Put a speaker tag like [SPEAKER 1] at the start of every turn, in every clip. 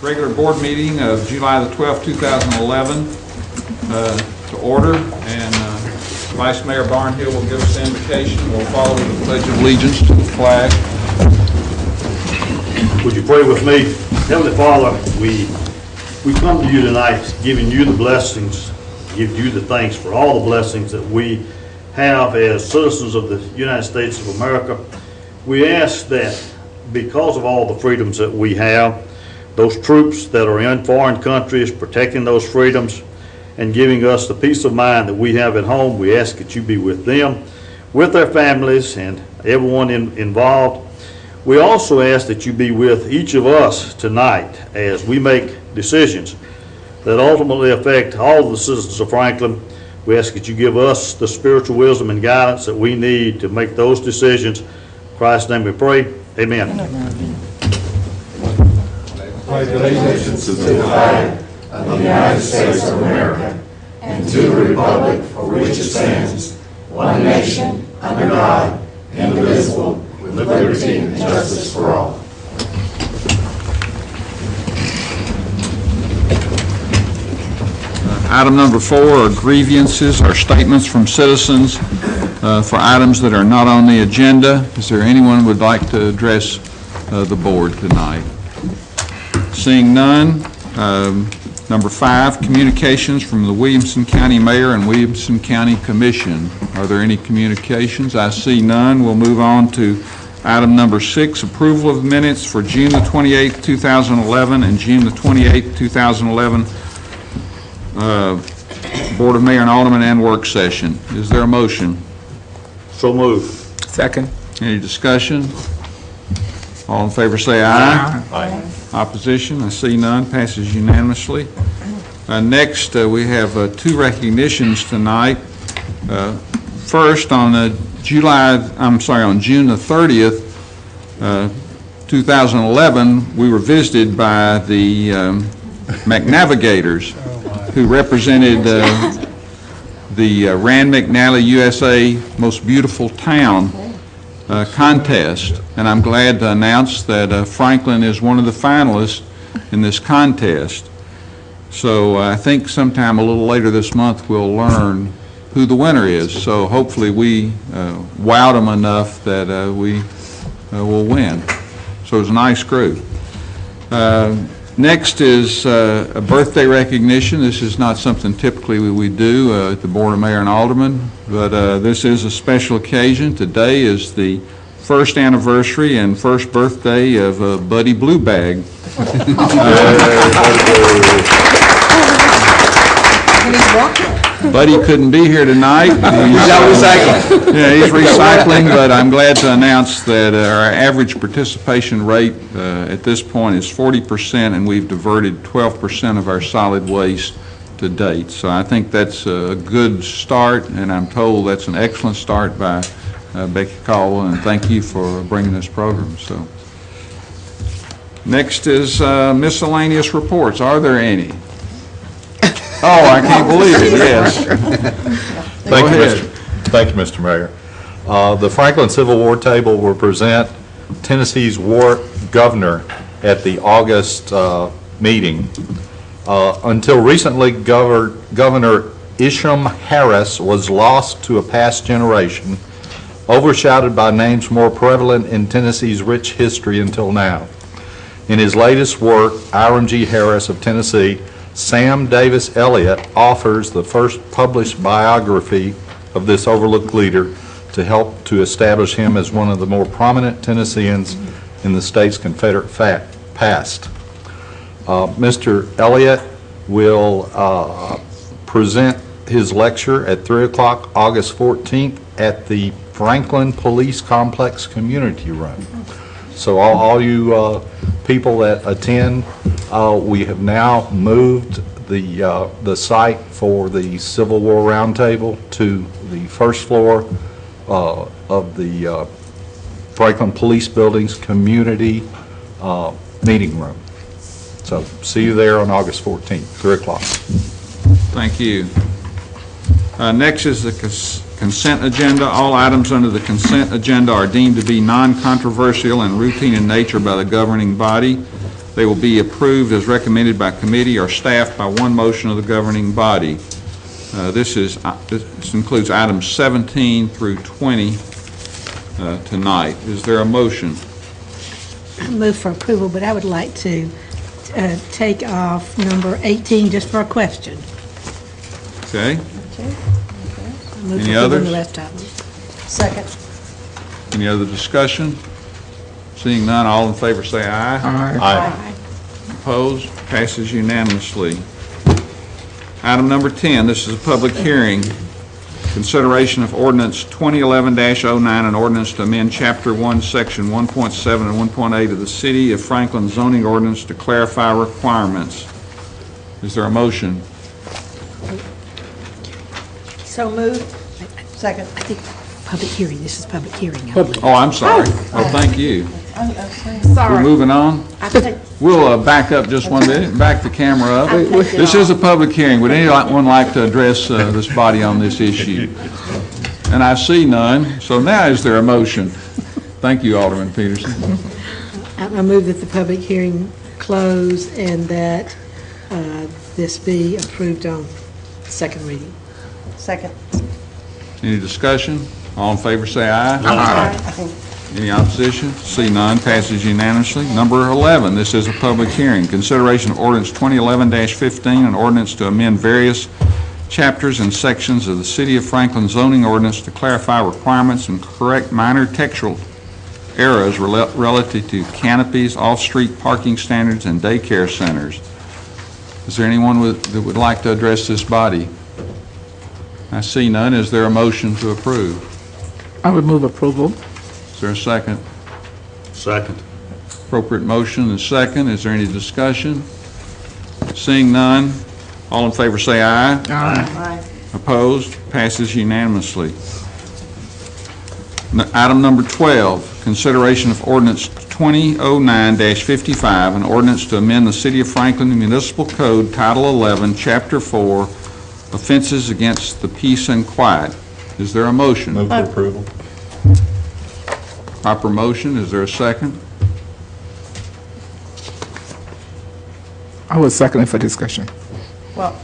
[SPEAKER 1] regular board meeting of July the 12th, 2011 to order, and Vice Mayor Barnhill will give us the invocation. We'll follow with the Pledge of Allegiance to the flag.
[SPEAKER 2] Would you pray with me? Heavenly Father, we come to you tonight giving you the blessings, give you the thanks for all the blessings that we have as citizens of the United States of America. We ask that because of all the freedoms that we have, those troops that are in foreign countries protecting those freedoms and giving us the peace of mind that we have at home, we ask that you be with them, with their families, and everyone involved. We also ask that you be with each of us tonight as we make decisions that ultimately affect all of the citizens of Franklin. We ask that you give us the spiritual wisdom and guidance that we need to make those decisions. In Christ's name we pray. Amen.
[SPEAKER 3] Pledge allegiance to the flag of the United States of America and to the republic for which it stands, one nation, under God, indivisible, with liberty and justice for all.
[SPEAKER 1] Item number 4 are grievances, or statements from citizens for items that are not on the agenda. Is there anyone who would like to address the board tonight? Seeing none. Number 5, communications from the Williamson County Mayor and Williamson County Commission. Are there any communications? I see none. We'll move on to item number 6, approval of minutes for June the 28th, 2011 and June the 28th, 2011 Board of Mayor and Alderman and work session. Is there a motion?
[SPEAKER 2] So moved.
[SPEAKER 4] Second.
[SPEAKER 1] Any discussion? All in favor say aye.
[SPEAKER 2] Aye.
[SPEAKER 1] Opposition? I see none. Passes unanimously. Next, we have 2 recognitions tonight. First, on June the 30th, 2011, we were visited by the McNavigators, who represented the Rand McNally USA Most Beautiful Town contest, and I'm glad to announce that Franklin is one of the finalists in this contest. So I think sometime a little later this month we'll learn who the winner is. So hopefully we wowed them enough that we will win. So it was a nice group. Next is a birthday recognition. This is not something typically we do at the Board of Mayor and Aldermen, but this is a special occasion. Today is the first anniversary and first birthday of Buddy Bluebag. Buddy couldn't be here tonight. He's recycling. Yeah, he's recycling, but I'm glad to announce that our average participation rate at this point is 40%, and we've diverted 12% of our solid waste to date. So I think that's a good start, and I'm told that's an excellent start by Becky Caldwell, and thank you for bringing this program. So next is miscellaneous reports. Are there any? Oh, I can't believe it, yes.
[SPEAKER 5] Thank you, Mr. Mayor. The Franklin Civil War Table will present Tennessee's war governor at the August meeting. Until recently, Governor Isham Harris was lost to a past generation, overshadowed by names more prevalent in Tennessee's rich history until now. In his latest work, Hiram G. Harris of Tennessee, Sam Davis Elliott offers the first published biography of this overlooked leader to help to establish him as one of the more prominent Tennesseans in the state's Confederate past. Mr. Elliott will present his lecture at 3 o'clock August 14th at the Franklin Police Complex Community Room. So all you people that attend, we have now moved the site for the Civil War Roundtable to the first floor of the Franklin Police Building's community meeting room. So see you there on August 14th, 3 o'clock.
[SPEAKER 1] Thank you. Next is the consent agenda. All items under the consent agenda are deemed to be non-controversial and routine in nature by the governing body. They will be approved as recommended by committee or staff by one motion of the governing body. This includes items 17 through 20 tonight. Is there a motion?
[SPEAKER 4] I move for approval, but I would like to take off number 18 just for a question.
[SPEAKER 1] Okay.
[SPEAKER 4] I move
[SPEAKER 1] Any
[SPEAKER 4] for approval on
[SPEAKER 1] others?
[SPEAKER 4] the rest of them. Second.
[SPEAKER 1] Any other discussion? Seeing none, all in favor say aye.
[SPEAKER 5] Aye.
[SPEAKER 1] Opposed? Passes unanimously. Item number 10, this is a public hearing. Consideration of ordinance 2011-09, an ordinance to amend Chapter 1, Section 1.7 and 1.8 of the City of Franklin zoning ordinance to clarify requirements. Is there a motion?
[SPEAKER 4] So moved. Second. I think public hearing, this is public hearing, I believe.
[SPEAKER 1] Oh, I'm sorry. Oh, thank you. We're moving on. We'll back up just one minute, back the camera up. This is a public hearing. Would anyone like to address this body on this issue? And I see none, so now is there a motion? Thank you, Alderman Peterson.
[SPEAKER 4] I move that the public hearing close and that this be approved on second reading. Second.
[SPEAKER 1] Any discussion? All in favor say aye. Aye. Any opposition? See none, passes unanimously. Number 11, this is a public hearing. Consideration of ordinance 2011-15, an ordinance to amend various chapters and sections of the City of Franklin zoning ordinance to clarify requirements and correct minor textual errors relative to canopies, off-street parking standards, and daycare centers. Is there anyone that would like to address this body? I see none. Is there a motion to approve?
[SPEAKER 6] I would move approval.
[SPEAKER 1] Is there a second?
[SPEAKER 2] Second.
[SPEAKER 1] Appropriate motion and second. Is there any discussion? Seeing none, all in favor say aye.
[SPEAKER 6] Aye.
[SPEAKER 1] Opposed? Passes unanimously. Item number 12, consideration of ordinance 2009-55, an ordinance to amend the City of Franklin Municipal Code, Title 11, Chapter 4, Offenses Against the Peace and Quiet. Is there a motion?
[SPEAKER 5] Move for approval.
[SPEAKER 1] Proper motion. Is there a second?
[SPEAKER 6] I would second it for discussion.
[SPEAKER 7] Well,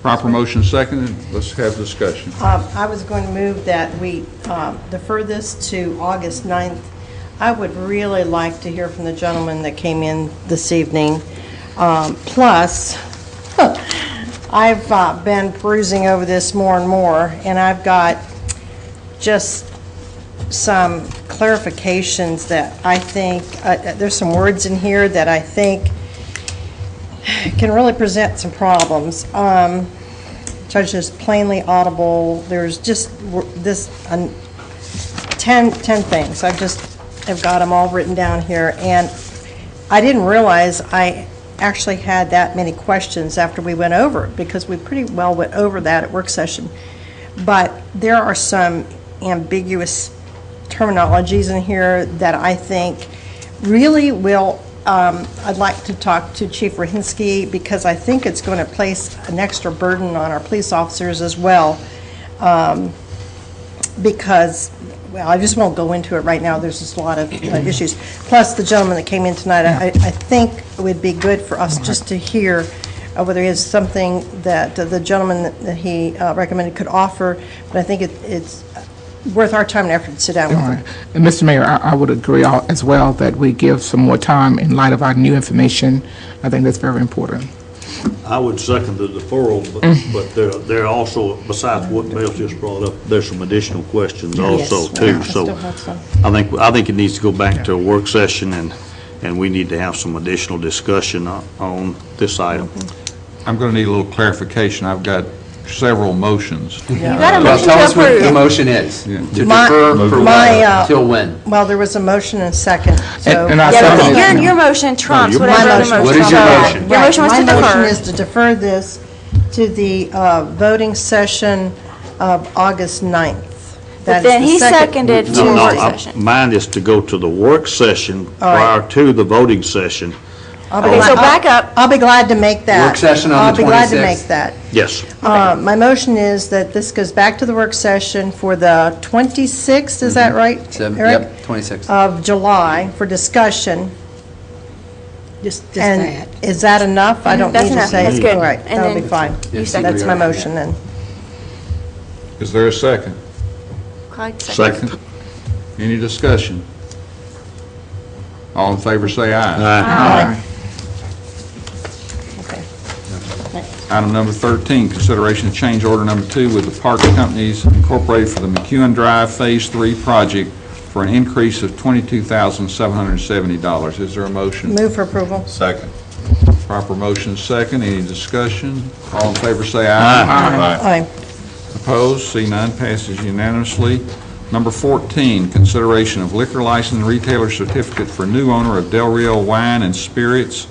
[SPEAKER 1] Proper motion seconded. Let's have discussion.
[SPEAKER 7] I was going to move that we defer this to August 9th. I would really like to hear from the gentleman that came in this evening. Plus, I've been perusing over this more and more, and I've got just some clarifications that I think, there's some words in here that I think can really present some problems. Such as plainly audible, there's just this 10 things. I've got them all written down here, and I didn't realize I actually had that many questions after we went over it, because we pretty well went over that at work session. But there are some ambiguous terminologies in here that I think really will, I'd like to talk to Chief Rahinsky, because I think it's going to place an extra burden on our police officers as well, because, well, I just won't go into it right now, there's just a lot of issues. Plus, the gentleman that came in tonight, I think it would be good for us just to hear whether he has something that the gentleman that he recommended could offer, but I think it's worth our time and effort to sit down with him.
[SPEAKER 6] And Mr. Mayor, I would agree as well that we give some more time in light of our new information. I think that's very important.
[SPEAKER 2] I would second the deferral, but there are also, besides what Mel just brought up, there's some additional questions also
[SPEAKER 7] Yes,
[SPEAKER 2] too.
[SPEAKER 7] I
[SPEAKER 2] So
[SPEAKER 7] still have some.
[SPEAKER 2] I think it needs to go back to a work session, and we need to have some additional discussion on this item.
[SPEAKER 1] I'm going to need a little clarification. I've got several motions.
[SPEAKER 8] You got a
[SPEAKER 3] Well,
[SPEAKER 8] motion
[SPEAKER 3] tell
[SPEAKER 8] to
[SPEAKER 3] us what the
[SPEAKER 8] approve.
[SPEAKER 3] motion is.
[SPEAKER 1] Yeah.
[SPEAKER 3] To
[SPEAKER 7] My-
[SPEAKER 3] defer for
[SPEAKER 7] my,
[SPEAKER 3] what? Till when?
[SPEAKER 7] Well, there was a motion and a second, so.
[SPEAKER 6] And I
[SPEAKER 8] Yeah,
[SPEAKER 6] second
[SPEAKER 8] but
[SPEAKER 6] it.
[SPEAKER 8] your motion trumps
[SPEAKER 2] your
[SPEAKER 8] whatever other
[SPEAKER 7] motion-
[SPEAKER 8] motion.
[SPEAKER 3] What is your
[SPEAKER 8] is.
[SPEAKER 3] motion?
[SPEAKER 8] Your motion was to
[SPEAKER 7] My motion
[SPEAKER 8] defer.
[SPEAKER 7] is to defer this to the voting session of August 9th.
[SPEAKER 8] But
[SPEAKER 7] That is
[SPEAKER 8] then
[SPEAKER 7] the
[SPEAKER 8] he
[SPEAKER 7] second-
[SPEAKER 8] seconded to
[SPEAKER 2] No,
[SPEAKER 8] work
[SPEAKER 2] no,
[SPEAKER 8] session.
[SPEAKER 2] mine is to go to the work session
[SPEAKER 7] All right.
[SPEAKER 2] prior to the voting session.
[SPEAKER 7] I'll be
[SPEAKER 8] Okay, so
[SPEAKER 7] glad-
[SPEAKER 8] back up.
[SPEAKER 7] I'll be glad to make that.
[SPEAKER 3] Work session on the
[SPEAKER 7] I'll be glad to
[SPEAKER 3] 26th?
[SPEAKER 7] make that.
[SPEAKER 2] Yes.
[SPEAKER 7] My motion is that this goes back to the work session for the 26th, is that right, Eric?
[SPEAKER 3] Yep, 26.
[SPEAKER 7] Of July for discussion.
[SPEAKER 4] just
[SPEAKER 7] And
[SPEAKER 4] that.
[SPEAKER 7] is that enough? I don't
[SPEAKER 8] That's
[SPEAKER 7] need to
[SPEAKER 8] enough.
[SPEAKER 7] say.
[SPEAKER 8] That's good.
[SPEAKER 7] All right,
[SPEAKER 8] And
[SPEAKER 7] that'll
[SPEAKER 8] then
[SPEAKER 7] be fine.
[SPEAKER 8] you second.
[SPEAKER 7] That's my motion then.
[SPEAKER 1] Is there a second?
[SPEAKER 8] Clyde, second.
[SPEAKER 1] Any discussion? All in favor say aye.
[SPEAKER 6] Aye.
[SPEAKER 7] Okay.
[SPEAKER 1] Item number 13, consideration of change order number 2 with the Park Companies Incorporated for the McEwen Drive Phase 3 project for an increase of $22,770. Is there a motion?
[SPEAKER 7] Move for approval.
[SPEAKER 5] Second.
[SPEAKER 1] Proper motion second. Any discussion? All in favor say aye.
[SPEAKER 7] Aye.
[SPEAKER 1] Opposed? See none. Passes unanimously. Number 14, consideration of liquor license retailer certificate for new owner of Del Rio Wine and Spirits,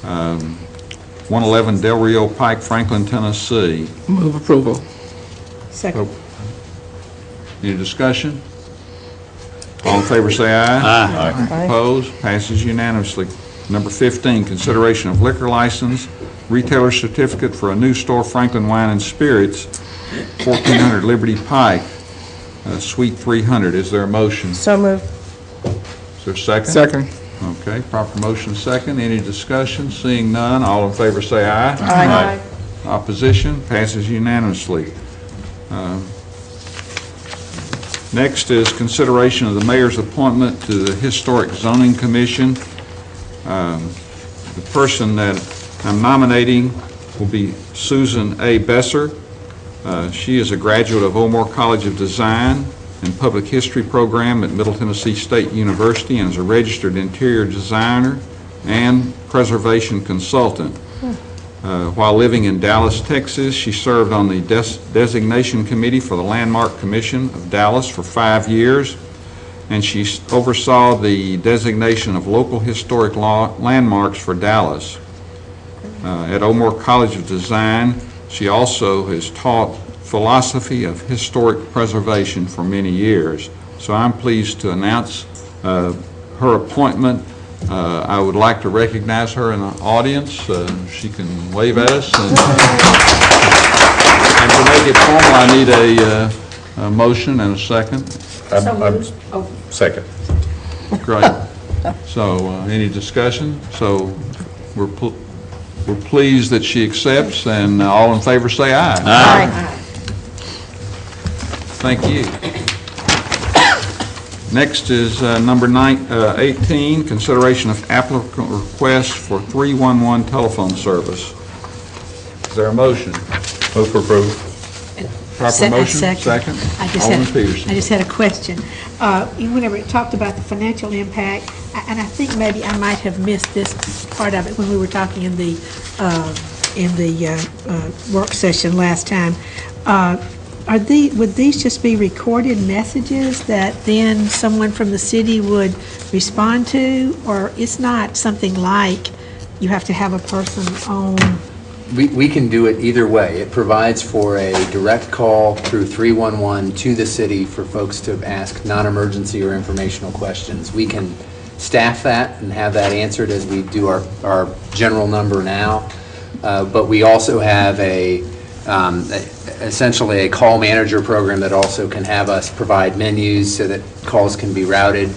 [SPEAKER 1] 111 Del Rio Pike, Franklin, Tennessee.
[SPEAKER 6] Move approval.
[SPEAKER 4] Second.
[SPEAKER 1] Any discussion? All in favor say aye.
[SPEAKER 7] Aye.
[SPEAKER 1] Opposed? Passes unanimously. Number 15, consideration of liquor license, retailer certificate for a new store, Franklin Wine and Spirits, 1400 Liberty Pike, Suite 300. Is there a motion?
[SPEAKER 7] So moved.
[SPEAKER 1] Is there a second?
[SPEAKER 6] Second.
[SPEAKER 1] Okay, proper motion second. Any discussion? Seeing none, all in favor say aye.
[SPEAKER 7] Aye.
[SPEAKER 1] Opposition? Passes unanimously. Next is consideration of the mayor's appointment to the Historic Zoning Commission. The person that I'm nominating will be Susan A. Besser. She is a graduate of Omore College of Design and Public History program at Middle Tennessee State University and is a registered interior designer and preservation consultant. While living in Dallas, Texas, she served on the designation committee for the Landmark Commission of Dallas for 5 years, and she oversaw the designation of local historic landmarks for Dallas. At Omore College of Design, she also has taught philosophy of historic preservation for many years. So I'm pleased to announce her appointment. I would like to recognize her in the audience. She can wave at us. And to make it formal, I need a motion and a second.
[SPEAKER 5] Second.
[SPEAKER 1] Great. So, any discussion? So, we're pleased that she accepts, and all in favor say aye.
[SPEAKER 7] Aye.
[SPEAKER 1] Thank you. Next is number 18, consideration of applicant request for 311 telephone service. Is there a motion?
[SPEAKER 5] Move for approval.
[SPEAKER 1] Proper motion?
[SPEAKER 4] Second.
[SPEAKER 1] Alderman Peterson.
[SPEAKER 4] I just had a question. Whenever it talked about the financial impact, and I think maybe I might have missed this part of it when we were talking in the work session last time. Would these just be recorded messages that then someone from the city would respond to? Or it's not something like you have to have a person on?
[SPEAKER 9] We can do it either way. It provides for a direct call through 311 to the city for folks to ask non-emergency or informational questions. We can staff that and have that answered as we do our general number now. But we also have essentially a call manager program that also can have us provide menus so that calls can be routed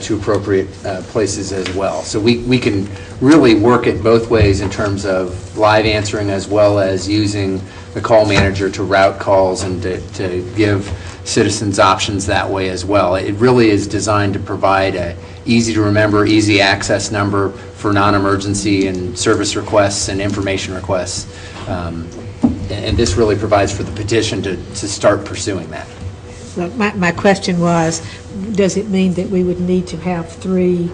[SPEAKER 9] to appropriate places as well. So we can really work it both ways in terms of live answering as well as using the call manager to route calls and to give citizens options that way as well. It really is designed to provide a easy to remember, easy access number for non-emergency and service requests and information requests. And this really provides for the petition to start pursuing that.
[SPEAKER 4] Well, my question was, does it mean that we would need to have three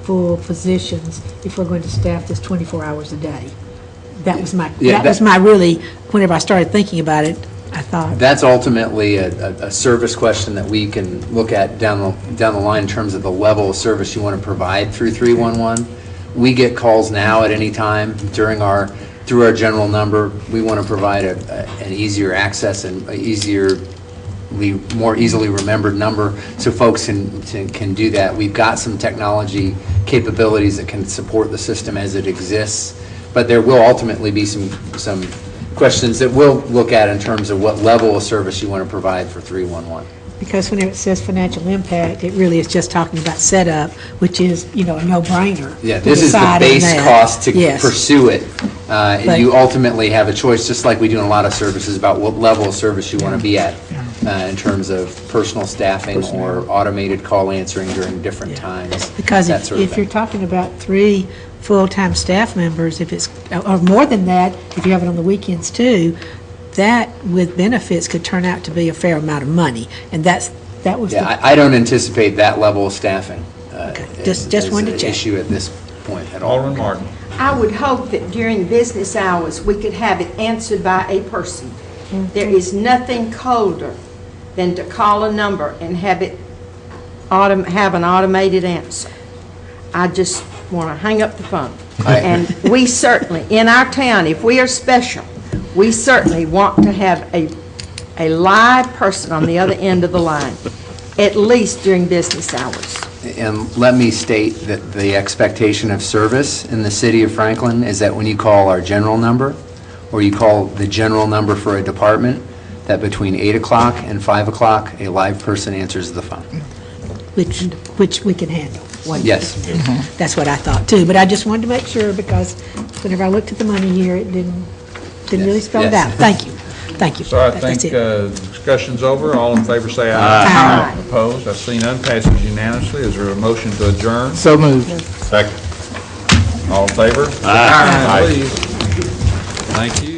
[SPEAKER 4] full positions if we're going to staff this 24 hours a day? That was my, really, whenever I started thinking about it, I thought.
[SPEAKER 9] That's ultimately a service question that we can look at down the line in terms of the level of service you want to provide through 311. We get calls now at any time through our general number. We want to provide an easier access and more easily remembered number so folks can do that. We've got some technology capabilities that can support the system as it exists, but there will ultimately be some questions that we'll look at in terms of what level of service you want to provide for 311.
[SPEAKER 4] Because whenever it says financial impact, it really is just talking about setup, which is, a no-brainer.
[SPEAKER 9] Yeah,
[SPEAKER 4] to
[SPEAKER 9] this is the
[SPEAKER 4] decide on
[SPEAKER 9] base
[SPEAKER 4] that.
[SPEAKER 9] cost to
[SPEAKER 4] Yes.
[SPEAKER 9] pursue it.
[SPEAKER 4] But-
[SPEAKER 9] You ultimately have a choice, just like we do in a lot of services, about what level of service you want to be at in terms of personal staffing or automated call answering during different times.
[SPEAKER 4] Because
[SPEAKER 9] that sort of
[SPEAKER 4] if you're
[SPEAKER 9] thing.
[SPEAKER 4] talking about 3 full-time staff members, if it's, or more than that, if you have it on the weekends too, that with benefits could turn out to be a fair amount of money. And that was the.
[SPEAKER 9] Yeah, I don't anticipate that level of staffing
[SPEAKER 4] Okay, just wanted to
[SPEAKER 9] as
[SPEAKER 4] check.
[SPEAKER 9] an issue at this point at all.
[SPEAKER 1] Alderman Martin.
[SPEAKER 8] I would hope that during business hours, we could have it answered by a person. There is nothing colder than to call a number and have it, have an automated answer. I just want to hang up the phone. And we certainly, in our town, if we are special, we certainly want to have a live person on the other end of the line, at least during business hours.
[SPEAKER 9] And let me state that the expectation of service in the city of Franklin is that when you call our general number, or you call the general number for a department, that between 8 o'clock and 5 o'clock, a live person answers the phone.
[SPEAKER 4] Which we can handle.
[SPEAKER 9] Yes.
[SPEAKER 4] That's what I thought too, but I just wanted to make sure because whenever I looked at the money here, it didn't really spell it
[SPEAKER 9] Yes.
[SPEAKER 4] out. Thank you. Thank you.
[SPEAKER 1] So I
[SPEAKER 4] That's
[SPEAKER 1] think
[SPEAKER 4] it.
[SPEAKER 1] discussion's over. All in favor say aye.
[SPEAKER 8] Aye.
[SPEAKER 1] Opposed? I see none. Passes unanimously. Is there a motion to adjourn?
[SPEAKER 6] So moved.
[SPEAKER 5] Second.
[SPEAKER 1] All in favor?
[SPEAKER 5] Aye.
[SPEAKER 1] Please. Thank you.